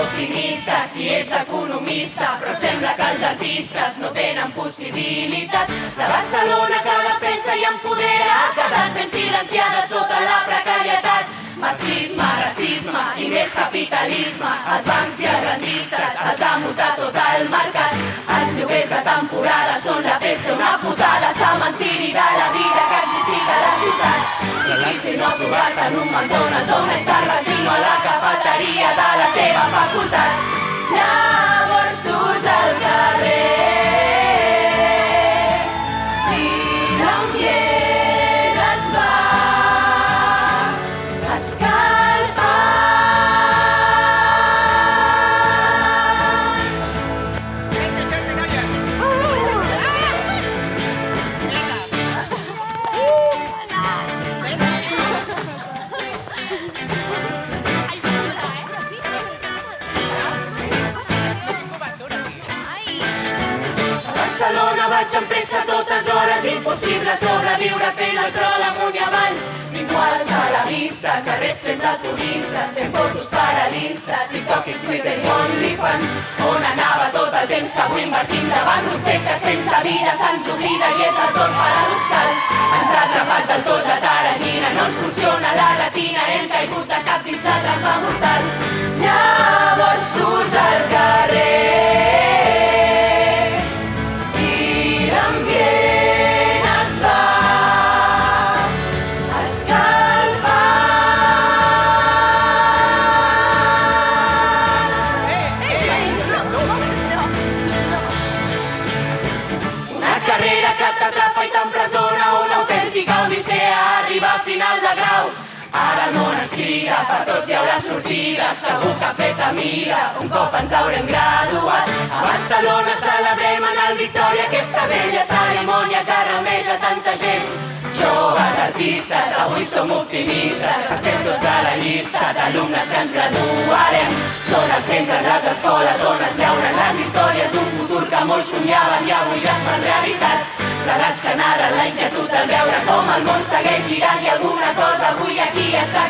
optimista si ets economista, però sembla que els artistes no tenen possibilitats. La Barcelona que defensa i empodera ha quedat ben silenciada sota la precarietat. Masclisme, racisme i més capitalisme, els bancs i els rendistes, els amos de tot el mercat. Els lloguers de temporada són la pesta, una putada, cementiri de la vida que ha existit a la ciutat. Difícil no trobar-te en un McDonald's o un Starbucks, sinó a la cafeteria de la teva facultat. Llavors surts al carrer i l'ambient es va escalfar. Barcelona vaig amb pressa a totes hores, impossible sobreviure fent l'estrol amunt i avall. Ningú alça la vista, carrers plens de turistes, fent fotos per a l'Insta, TikTok, Twitter i OnlyFans. On anava tot el temps que avui invertim davant d'objectes sense vida, se'ns oblida i és del tot paradoxal. Ens ha atrapat del tot la taranyina, no ens funciona la retina, hem caigut de cap dins la trampa mortal. Llavors surts al carrer i l'ambient es va escalfar. Una carrera que t'atrapa i t'empresona, una autèntica odissea, arriba al final de grau. Ara el món ens crida, per tots hi haurà sortida, segur que ha fet amiga, un cop ens haurem graduat. A Barcelona celebrem en el Victòria aquesta vella cerimònia que reuneix a tanta gent. Joves artistes, avui som optimistes, estem tots a la llista d'alumnes que ens graduarem. Són els centres, les escoles on es llauren les històries d'un futur que molts somiaven i avui ja es fan realitat. Plegats que narren la inquietud al veure com el món segueix girant i alguna cosa avui aquí està